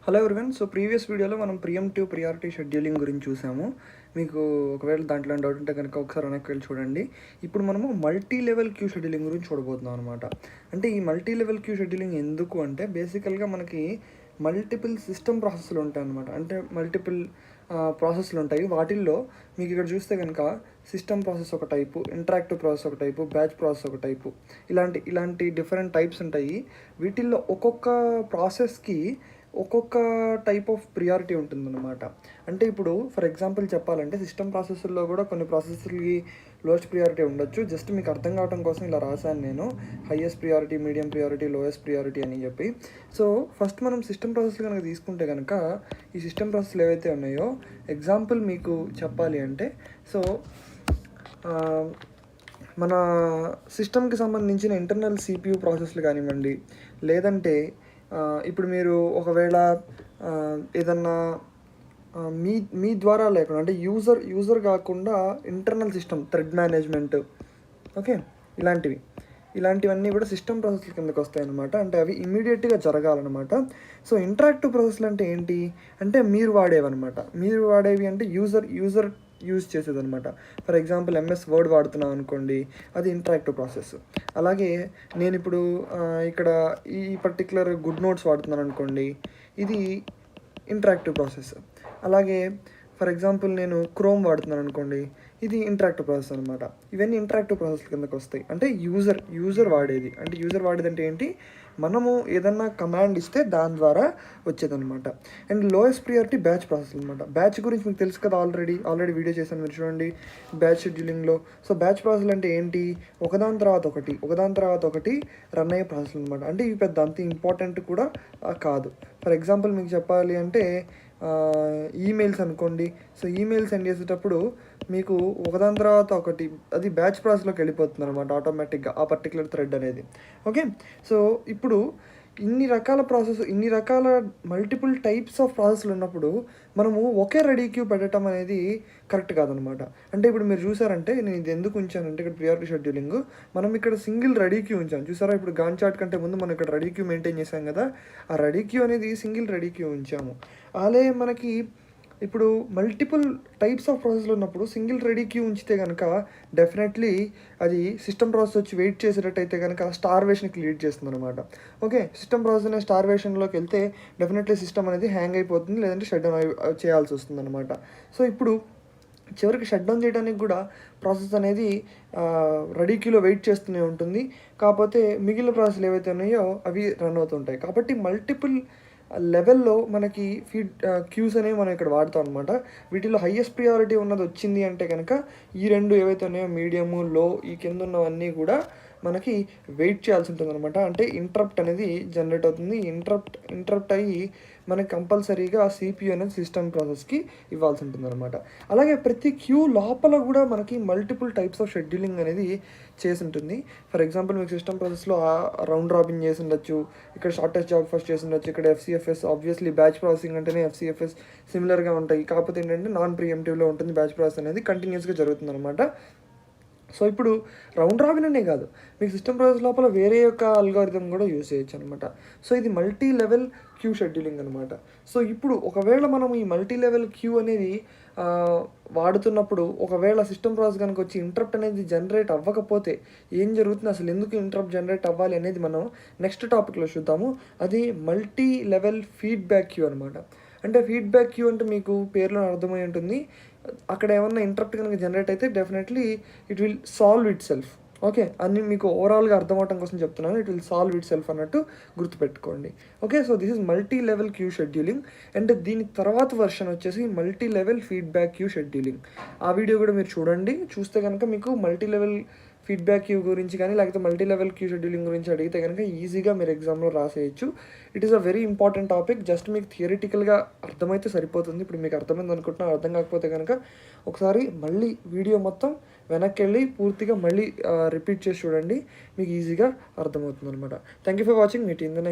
Hello everyone. So previous వీడియోలో మనం ప్రియంటివ్ priority scheduling గురించి చూసాము. మీకు ఒకవేళ దాంట్లో డౌట్ ఉంటే కనుక ఒకసారి వెనక్కి వెళ్ళి చూడండి. ఇప్పుడు మనము మల్టీ లెవెల్ క్యూ షెడ్యూలింగ్ గురించి చూడబోతున్నాం అనమాట. అంటే ఈ మల్టీ లెవెల్ క్యూ షెడ్యూలింగ్ ఎందుకు అంటే బేసికల్గా మనకి మల్టిపుల్ సిస్టమ్ ప్రాసెస్లు ఉంటాయి అనమాట. అంటే మల్టిపుల్ ప్రాసెస్లు ఉంటాయి. వాటిల్లో మీకు ఇక్కడ చూస్తే కనుక సిస్టమ్ ప్రాసెస్ ఒక టైపు, ఇంటరాక్టివ్ ప్రాసెస్ ఒక టైపు, బ్యాచ్ ప్రాసెస్ ఒక టైపు, ఇలాంటి డిఫరెంట్ టైప్స్ ఉంటాయి. వీటిల్లో ఒక్కొక్క ప్రాసెస్కి ఒక్కొక్క టైప్ ఆఫ్ ప్రియారిటీ ఉంటుందన్నమాట. అంటే ఇప్పుడు ఫర్ ఎగ్జాంపుల్ చెప్పాలంటే సిస్టమ్ ప్రాసెసర్లో కూడా కొన్ని ప్రాసెసర్కి లోయెస్ట్ ప్రియారిటీ ఉండొచ్చు. జస్ట్ మీకు అర్థం కావడం కోసం ఇలా రాశాను నేను, highest priority, medium priority, lowest priority అని చెప్పి. సో ఫస్ట్ మనం సిస్టమ్ ప్రాసెస్ కనుక తీసుకుంటే కనుక ఈ సిస్టమ్ ప్రాసెస్లు ఏవైతే ఉన్నాయో ఎగ్జాంపుల్ మీకు చెప్పాలి అంటే, సో మన సిస్టమ్కి సంబంధించిన ఇంటర్నల్ సిపియు ప్రాసెస్లు కానివ్వండి, లేదంటే ఇప్పుడు మీరు ఒకవేళ ఏదన్నా మీ ద్వారా లేకుండా అంటే యూజర్ కాకుండా internal system thread management, okay, ఇలాంటివన్నీ కూడా సిస్టమ్ ప్రాసెస్ల కిందకి వస్తాయి అన్నమాట. అంటే అవి ఇమీడియట్గా జరగాలన్నమాట. సో ఇంటరాక్టివ్ ప్రాసెస్లు అంటే ఏంటి అంటే మీరు వాడేవి అంటే యూజర్ యూజ్ చేసేదనమాట. ఫర్ ఎగ్జాంపుల్ ఎంఎస్ వర్డ్ వాడుతున్నాం అనుకోండి, అది ఇంటరాక్టివ్ ప్రాసెస్. అలాగే నేను ఇప్పుడు ఇక్కడ ఈ పర్టికులర్ గుడ్ నోట్స్ వాడుతున్నాను అనుకోండి, ఇది ఇంటరాక్టివ్ ప్రాసెస్. అలాగే ఫర్ ఎగ్జాంపుల్ నేను క్రోమ్ వాడుతున్నాను అనుకోండి, ఇది ఇంటరాక్టివ్ ప్రాసెస్ అనమాట. ఇవన్నీ ఇంటరాక్టివ్ ప్రాసెస్ కిందకి వస్తాయి. అంటే యూజర్ వాడేది అంటే ఏంటి, మనము ఏదన్నా కమాండ్ ఇస్తే దాని ద్వారా వచ్చేదనమాట. And lowest priority batch process అనమాట. బ్యాచ్ గురించి మీకు తెలుసు కదా, ఆల్రెడీ వీడియో చేశాను, మీరు చూడండి బ్యాచ్ షెడ్యూలింగ్లో. సో బ్యాచ్ ప్రాసెస్ అంటే ఏంటి, ఒకదాని తర్వాత ఒకటి రన్ అయ్యే ప్రాసెస్ అనమాట. అంటే ఇవి పెద్ద అంత ఇంపార్టెంట్ కూడా కాదు. ఫర్ ఎగ్జాంపుల్ మీకు చెప్పాలి అంటే ఈమెయిల్స్ అనుకోండి. సో ఈమెయిల్ సెండ్ చేసేటప్పుడు మీకు ఒకదాని తర్వాత ఒకటి అది బ్యాచ్ ప్రాసెస్లోకి వెళ్ళిపోతుంది అనమాట ఆటోమేటిక్గా, ఆ పర్టికులర్ థ్రెడ్ అనేది. ఓకే, సో ఇప్పుడు ఇన్ని రకాల మల్టిపుల్ టైప్స్ ఆఫ్ ప్రాసెస్లు ఉన్నప్పుడు మనము ఒకే రెడీ క్యూ పెట్టడం అనేది కరెక్ట్ కాదనమాట. అంటే ఇప్పుడు మీరు చూసారంటే నేను ఇది ఎందుకు ఉంచానంటే ఇక్కడ ప్రియారిటీ షెడ్యూలింగ్, మనం ఇక్కడ సింగిల్ రెడీ క్యూ ఉంచాం చూసారా. ఇప్పుడు గాన్ చార్ట్ కంటే ముందు మనం ఇక్కడ రెడీ క్యూ మెయింటైన్ చేసాం కదా, ఆ రెడీ క్యూ అనేది సింగిల్ రెడీ క్యూ ఉంచాము. అలాగే మనకి ఇప్పుడు మల్టిపుల్ టైప్స్ ఆఫ్ ప్రాసెస్లు ఉన్నప్పుడు సింగిల్ రెడీ క్యూ ఉంచితే కనుక డెఫినెట్లీ అది సిస్టమ్ ప్రాసెస్ వచ్చి వెయిట్ చేసేటట్టయితే కనుక స్టార్వేషన్కి లీడ్ చేస్తుంది అనమాట. ఓకే, సిస్టమ్ ప్రాసెస్ అనే స్టార్వేషన్లోకి వెళ్తే డెఫినెట్లీ సిస్టమ్ అనేది హ్యాంగ్ అయిపోతుంది, లేదంటే షట్ డౌన్ చేయాల్సి వస్తుంది అనమాట. సో ఇప్పుడు చివరికి షట్ డౌన్ చేయడానికి కూడా ప్రాసెస్ అనేది రెడీ క్యూలో వెయిట్ చేస్తూనే ఉంటుంది. కాకపోతే మిగిలిన ప్రాసెస్లు ఏవైతే ఉన్నాయో అవి రన్ అవుతుంటాయి. కాబట్టి మల్టిపుల్ లెవెల్లో మనకి క్యూస్ అనేవి మనం ఇక్కడ వాడతాం అనమాట. వీటిలో హైయెస్ట్ ప్రియారిటీ ఉన్నది వచ్చింది అంటే కనుక ఈ రెండు ఏవైతే ఉన్నాయో మీడియము, లో, ఈ కింద ఉన్నవన్నీ కూడా మనకి వెయిట్ చేయాల్సి ఉంటుంది అనమాట. అంటే ఇంటరప్ట్ అనేది జనరేట్ అవుతుంది. ఇంటరప్ట్ అయ్యి మనకి కంపల్సరీగా సిపియు అనేది సిస్టమ్ ప్రాసెస్కి ఇవ్వాల్సి ఉంటుంది అనమాట. అలాగే ప్రతి క్యూ లోపల కూడా మనకి మల్టిపుల్ టైప్స్ ఆఫ్ షెడ్యూలింగ్ అనేది చేసి ఉంటుంది. ఫర్ ఎగ్జాంపుల్ మీకు సిస్టమ్ ప్రాసెస్లో రౌండ్ రాబిన్ చేసి ఉండొచ్చు, ఇక్కడ షార్టెస్ట్ జాబ్ ఫస్ట్ చేసి ఉండొచ్చు, ఇక్కడ ఎఫ్సిఎఫ్ఎస్. ఆబ్వియస్లీ బ్యాచ్ ప్రాసెసింగ్ అంటేనే ఎఫ్సిఎఫ్ఎస్ సిమిలర్గా ఉంటాయి. కాకపోతే ఏంటంటే నాన్ ప్రియంటివ్లో ఉంటుంది. బ్యాచ్ ప్రాసెస్ అనేది కంటిన్యూస్గా జరుగుతుంది అనమాట. సో ఇప్పుడు రౌండ్ రాబిన్ అనే కాదు, మీకు సిస్టమ్ ప్రాసెస్ లోపల వేరే యొక్క అల్గారిథం కూడా యూజ్ చేయొచ్చు అనమాట. సో ఇది మల్టీ లెవెల్ క్యూ షెడ్యూలింగ్ అనమాట. సో ఇప్పుడు ఒకవేళ మనం ఈ మల్టీ లెవెల్ క్యూ అనేది వాడుతున్నప్పుడు ఒకవేళ సిస్టమ్ ప్రాసెస్ కనుక వచ్చి ఇంటరప్ట్ అనేది జనరేట్ అవ్వకపోతే ఏం జరుగుతుంది, అసలు ఎందుకు ఇంటరప్ట్ జనరేట్ అవ్వాలి అనేది మనం నెక్స్ట్ టాపిక్లో చూద్దాము. అది మల్టీ లెవెల్ ఫీడ్బ్యాక్ క్యూ అనమాట. అంటే ఫీడ్బ్యాక్ క్యూ అంటే మీకు పేరులో అర్థమై ఉంటుంది, అక్కడ ఏమన్నా ఇంటరప్ట్ కనుక జనరేట్ అయితే definitely it will solve itself. Okay, అన్ని మీకు ఓవరాల్గా అర్థం అవడం కోసం చెప్తున్నాను, it will solve itself అన్నట్టు గుర్తుపెట్టుకోండి. Okay, so this is multi level queue scheduling. And దీని తర్వాత వర్షన్ వచ్చేసి multi level feedback queue scheduling. ఆ వీడియో కూడా మీరు చూడండి. చూస్తే కనుక మీకు మల్టీ లెవెల్ ఫీడ్బ్యాక్ క్యూ గురించి కానీ లేకపోతే మల్టీ లెవెల్ క్యూ షెడ్యూలింగ్ గురించి అడిగితే కనుక ఈజీగా మీరు ఎగ్జామ్లో రాసేయచ్చు. It is a very important topic. Just మీకు థియరిటికల్గా అర్థమైతే సరిపోతుంది. ఇప్పుడు మీకు అర్థమైంది అనుకుంటున్నా. అర్థం కాకపోతే కనుక ఒకసారి మళ్ళీ వీడియో మొత్తం వెనక్కి వెళ్ళి పూర్తిగా మళ్ళీ రిపీట్ చేసి చూడండి, మీకు ఈజీగా అర్థమవుతుంది అనమాట. Thank you for watching. Meet in the next